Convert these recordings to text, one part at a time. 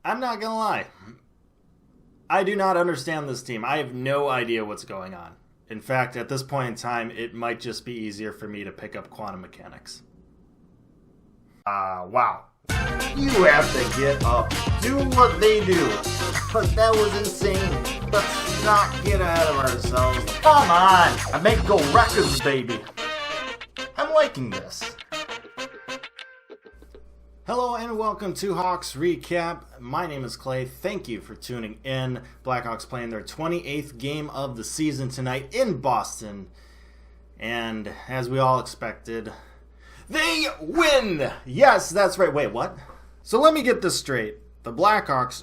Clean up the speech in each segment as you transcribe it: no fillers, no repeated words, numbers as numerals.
I'm not gonna lie. I do not understand this team. I have no idea what's going on. In fact, at this point in time, it might just be easier for me to pick up quantum mechanics. Wow. You have to get up, do what they do. But that was insane. Let's not get ahead of ourselves. Come on! I make go records, baby. I'm liking this. Hello and welcome to Hawks Recap. My name is Clay. Thank you for tuning in. Blackhawks playing their 28th game of the season tonight in Boston. And as we all expected, they win! Yes, that's right. Wait, what? So let me get this straight. The Blackhawks,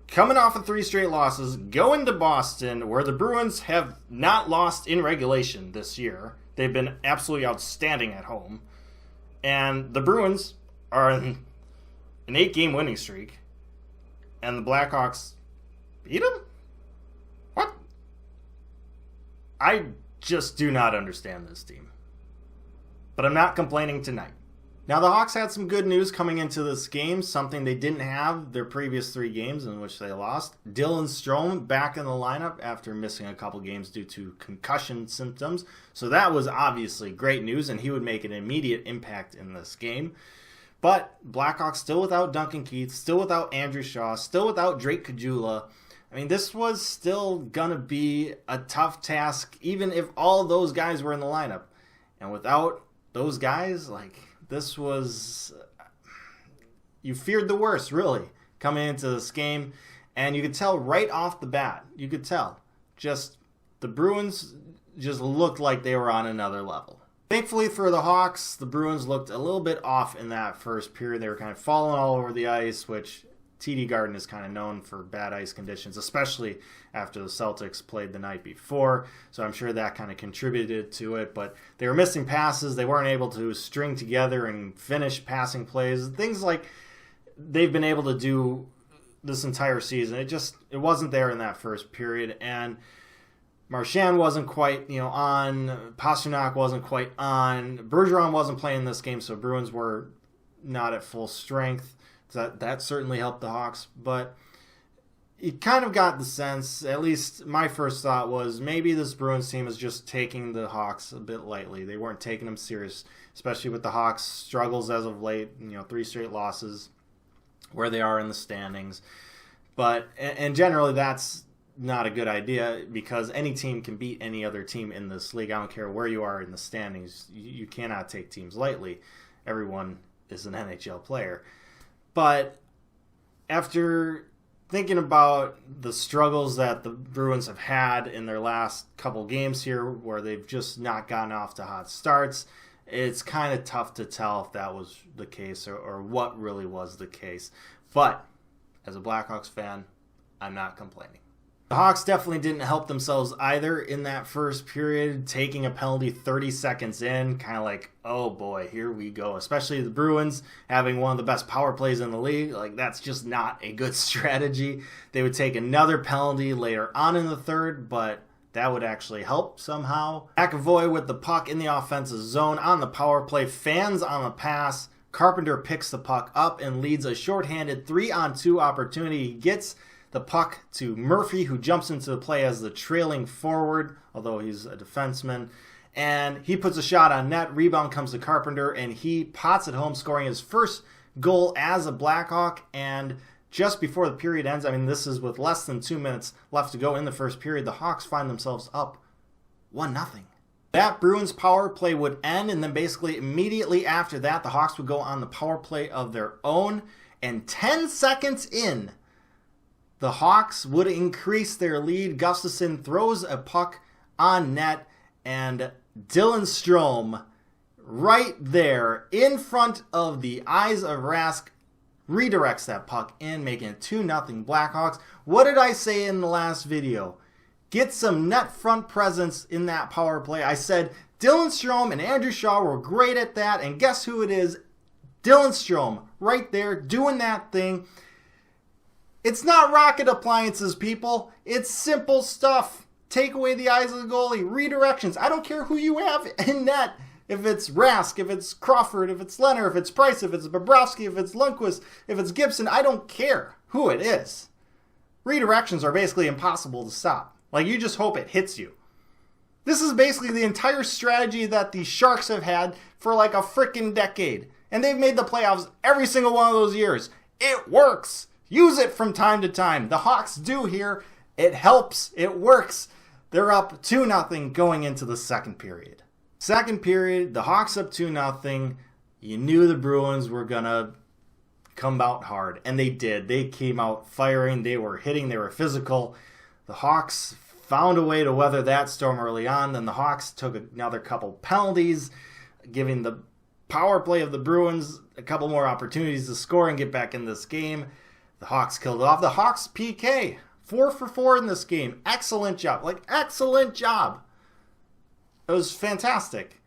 coming off of 3 straight losses, go into Boston, where the Bruins have not lost in regulation this year. They've been absolutely outstanding at home. And the Bruins are in an 8-game winning streak, and the Blackhawks beat them? What? I just do not understand this team. But I'm not complaining tonight. Now, the Hawks had some good news coming into this game, something they didn't have their previous 3 games in which they lost. Dylan Strome back in the lineup after missing a couple games due to concussion symptoms. So that was obviously great news, and he would make an immediate impact in this game. But Blackhawks still without Duncan Keith, still without Andrew Shaw, still without Drake Caggiula. I mean, this was still going to be a tough task, even if all those guys were in the lineup. And without those guys, this was... You feared the worst, really, coming into this game. And you could tell right off the bat, just the Bruins just looked like they were on another level. Thankfully for the Hawks, the Bruins looked a little bit off in that first period. They were kind of falling all over the ice, which TD Garden is kind of known for bad ice conditions, especially after the Celtics played the night before. So I'm sure that kind of contributed to it. But they were missing passes. They weren't able to string together and finish passing plays. Things like they've been able to do this entire season. It wasn't there in that first period. And Marchand wasn't quite, on. Pastrnak wasn't quite on. Bergeron wasn't playing this game, so Bruins were not at full strength. That certainly helped the Hawks. But you kind of got the sense, at least my first thought was, maybe this Bruins team is just taking the Hawks a bit lightly. They weren't taking them serious, especially with the Hawks' struggles as of late. 3 straight losses, where they are in the standings. But, and generally that's not a good idea, because any team can beat any other team in this league. I don't care where you are in the standings. You cannot take teams lightly. Everyone is an NHL player. But after thinking about the struggles that the Bruins have had in their last couple games here, where they've just not gotten off to hot starts, it's kind of tough to tell if that was the case or what really was the case. But as a Blackhawks fan, I'm not complaining. The Hawks definitely didn't help themselves either in that first period, taking a penalty 30 seconds in, kind of like, oh boy, here we go. Especially the Bruins having one of the best power plays in the league. That's just not a good strategy. They would take another penalty later on in the third, but that would actually help somehow. McAvoy with the puck in the offensive zone on the power play, fans on the pass. Carpenter picks the puck up and leads a shorthanded 3-on-2 opportunity. He gets the puck to Murphy, who jumps into the play as the trailing forward, although he's a defenseman. And he puts a shot on net. Rebound comes to Carpenter, and he pots it home, scoring his first goal as a Blackhawk. And just before the period ends, this is with less than 2 minutes left to go in the first period, the Hawks find themselves up 1-0. That Bruins power play would end, and then basically immediately after that, the Hawks would go on the power play of their own. And 10 seconds in, the Hawks would increase their lead. Gustafsson throws a puck on net, and Dylan Strome, right there in front of the eyes of Rask, redirects that puck in, making it 2-0 Blackhawks. What did I say in the last video? Get some net front presence in that power play. I said Dylan Strome and Andrew Shaw were great at that, and guess who it is? Dylan Strome, right there, doing that thing. It's not rocket appliances, people. It's simple stuff. Take away the eyes of the goalie. Redirections. I don't care who you have in net. if it's Rask, if it's Crawford, if it's Leonard, if it's Price, if it's Bobrovsky, if it's Lundqvist, if it's Gibson, I don't care who it is. Redirections are basically impossible to stop. Like, you just hope it hits you. This is basically the entire strategy that the Sharks have had for like a freaking decade. And they've made the playoffs every single one of those years. It works. Use it from time to time. The Hawks do here. It helps. It works. They're up 2-0 going into the second period. Second period, the Hawks up 2-0. You knew the Bruins were going to come out hard. And they did. They came out firing. They were hitting. They were physical. The Hawks found a way to weather that storm early on. Then the Hawks took another couple penalties, giving the power play of the Bruins a couple more opportunities to score and get back in this game. The Hawks killed it off. The Hawks PK, 4 for 4 in this game. Excellent job. Excellent job. It was fantastic.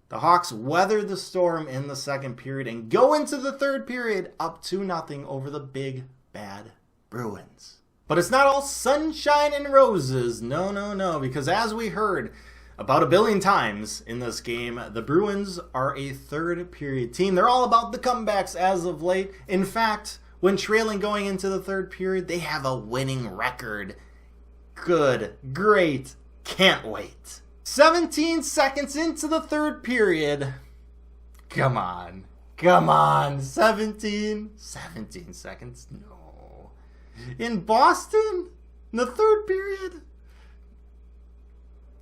The Hawks weathered the storm in the second period and go into the third period up 2-0 over the big, bad Bruins. But it's not all sunshine and roses. No, because as we heard about 1 billion times in this game, the Bruins are a third period team. They're all about the comebacks as of late. In fact, when trailing going into the third period, they have a winning record. Good, great, can't wait. 17 seconds into the third period. Come on. 17 seconds. No. In Boston? In the third period?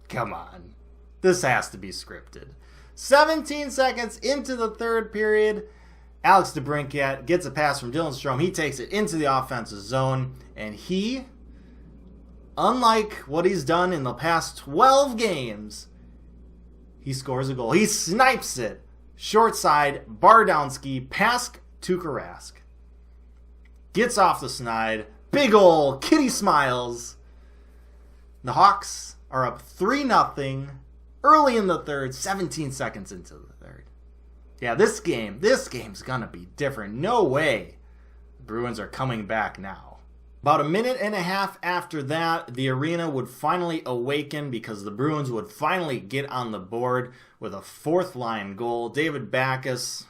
Come on. This has to be scripted. 17 seconds into the third period, Alex DeBrincat gets a pass from Dylan Strome. He takes it into the offensive zone, and he, unlike what he's done in the past 12 games, he scores a goal. He snipes it. Short side, bar down ski, past Tuukka Rask. Gets off the snide. Big ol' kitty smiles. The Hawks are up 3-0 early in the third, 17 seconds into the third. Yeah, this game's gonna be different. No way the Bruins are coming back now. About a minute and a half after that, the arena would finally awaken because the Bruins would finally get on the board with a fourth line goal. David Backes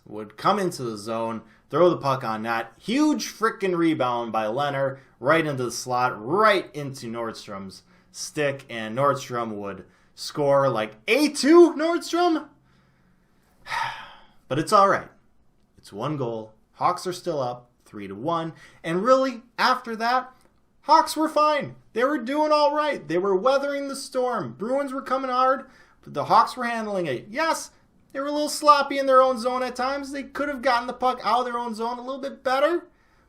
would come into the zone, throw the puck on net. Huge freaking rebound by Leonard right into the slot, right into Nordstrom's stick, and Nordstrom would score like A2 Nordstrom. But it's all right. It's one goal. Hawks are still up 3-1. And really, after that, Hawks were fine. They were doing all right. They were weathering the storm. Bruins were coming hard, but the Hawks were handling it. Yes, they were a little sloppy in their own zone at times. They could have gotten the puck out of their own zone a little bit better.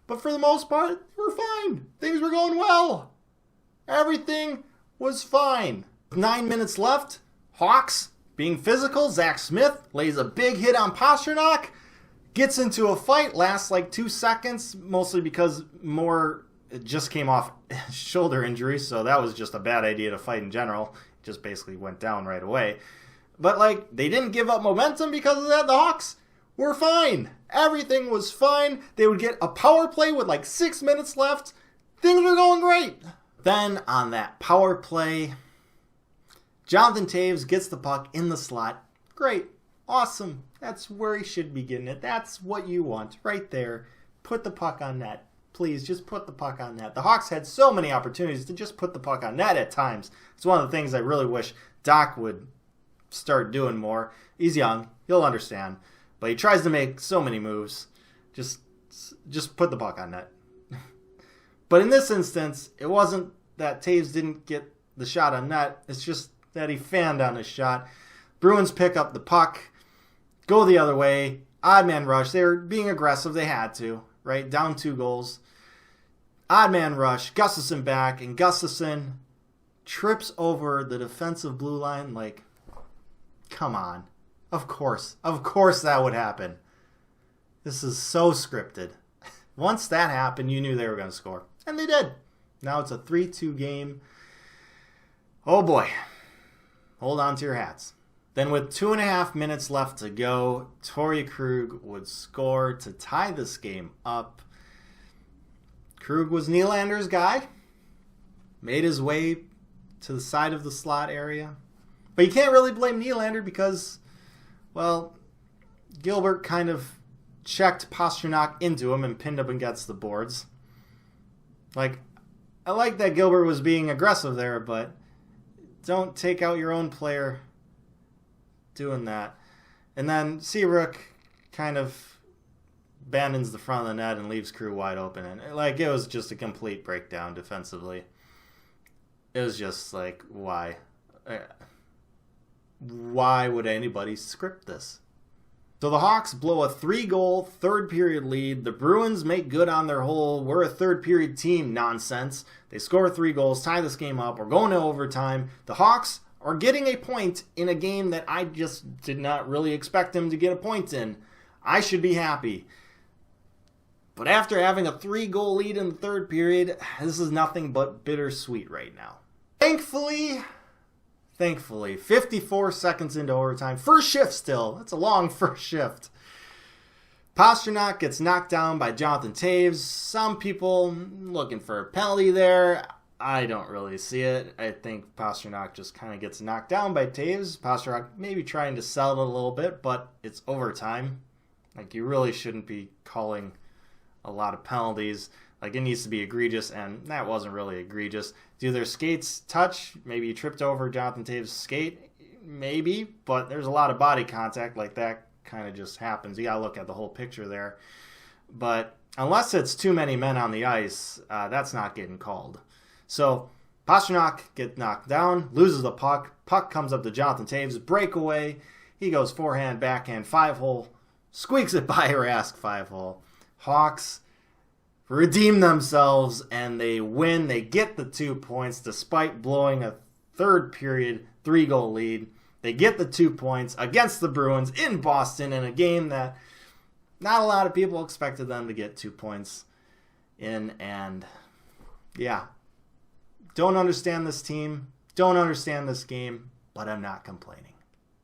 But for the most part, they were fine. Things were going well. Everything was fine. 9 minutes left. Hawks, being physical, Zach Smith lays a big hit on Pasternak. Gets into a fight, lasts like 2 seconds, mostly because it just came off shoulder injury, so that was just a bad idea to fight in general. It just basically went down right away. But, they didn't give up momentum because of that. The Hawks were fine. Everything was fine. They would get a power play with 6 minutes left. Things were going great. Then, on that power play, Jonathan Toews gets the puck in the slot. Great. Awesome. That's where he should be getting it. That's what you want. Right there. Put the puck on net. Please, just put the puck on net. The Hawks had so many opportunities to just put the puck on net at times. It's one of the things I really wish Doc would start doing more. He's young. He'll understand. But he tries to make so many moves. Just put the puck on net. But in this instance, it wasn't that Toews didn't get the shot on net. It's just that he fanned on his shot. Bruins pick up the puck, go the other way, odd man rush. They were being aggressive. They had to, right? Down 2 goals. Odd man rush, Gustafsson back, and Gustafsson trips over the defensive blue line. Come on. Of course that would happen. This is so scripted. Once that happened, you knew they were going to score. And they did. Now it's a 3-2 game. Oh boy. Hold on to your hats. Then with 2.5 minutes left to go, Torrey Krug would score to tie this game up. Krug was Nylander's guy. Made his way to the side of the slot area. But you can't really blame Nylander because, well, Gilbert kind of checked Pastrnak into him and pinned up against the boards. Like, I like that Gilbert was being aggressive there, but don't take out your own player doing that. And then Seabrook kind of abandons the front of the net and leaves Crew wide open. And like, it was just a complete breakdown defensively. It was just like, why? Why would anybody script this? So the Hawks blow a 3-goal third period lead. The Bruins make good on their whole "we're a third period team" nonsense. They score 3 goals, tie this game up. We're going to overtime. The Hawks are getting a point in a game that I just did not really expect them to get a point in. I should be happy. But after having a 3-goal lead in the third period, this is nothing but bittersweet right now. Thankfully, 54 seconds into overtime. First shift still. That's a long first shift. Pastrnak gets knocked down by Jonathan Toews. Some people looking for a penalty there. I don't really see it. I think Pastrnak just kind of gets knocked down by Toews. Pastrnak maybe trying to sell it a little bit, but it's overtime. Like, you really shouldn't be calling a lot of penalties. Like, it needs to be egregious, and that wasn't really egregious. Do their skates touch? Maybe you tripped over Jonathan Toews' skate? Maybe, but there's a lot of body contact. Like, that kind of just happens. You got to look at the whole picture there. But unless it's too many men on the ice, that's not getting called. So Pastrnak gets knocked down, loses the puck. Puck comes up to Jonathan Toews, breakaway. He goes forehand, backhand, 5-hole, squeaks it by Rask, 5-hole. Hawks redeem themselves, and they win. They get the 2 points despite blowing a third period 3-goal lead. They get the 2 points against the Bruins in Boston in a game that not a lot of people expected them to get 2 points in. And yeah, don't understand this team, don't understand this game, but I'm not complaining.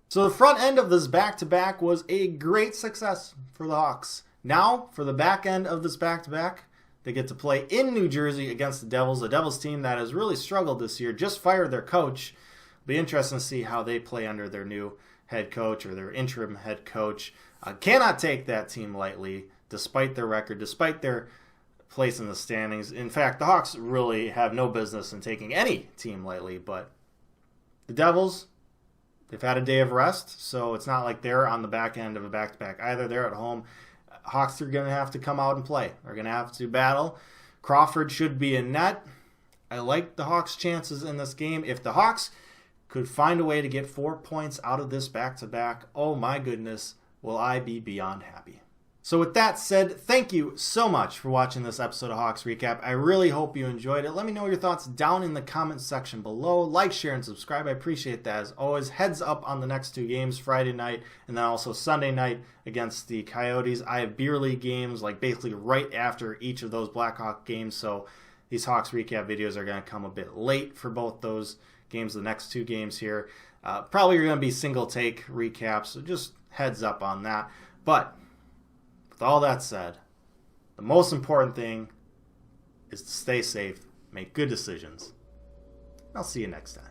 So the front end of this back-to-back was a great success for the Hawks. Now, for the back end of this back-to-back, they get to play in New Jersey against the Devils team that has really struggled this year, just fired their coach. It'll be interesting to see how they play under their new head coach or their interim head coach. Cannot take that team lightly, despite their record, despite their place in the standings. In fact, the Hawks really have no business in taking any team lightly, but the Devils, they've had a day of rest, so it's not like they're on the back end of a back-to-back either. They're at home. Hawks are going to have to come out and play. They're going to have to battle. Crawford should be in net. I like the Hawks' chances in this game. If the Hawks could find a way to get 4 points out of this back-to-back, oh my goodness, will I be beyond happy. So with that said, thank you so much for watching this episode of Hawks Recap. I really hope you enjoyed it. Let me know your thoughts down in the comments section below. Like, share, and subscribe. I appreciate that as always. Heads up on the next 2 games, Friday night and then also Sunday night against the Coyotes. I have beer league games like basically right after each of those Blackhawk games, so these Hawks Recap videos are going to come a bit late for both those games, the next 2 games here. Probably are going to be single take recaps, so just heads up on that. But with all that said, the most important thing is to stay safe, make good decisions. I'll see you next time.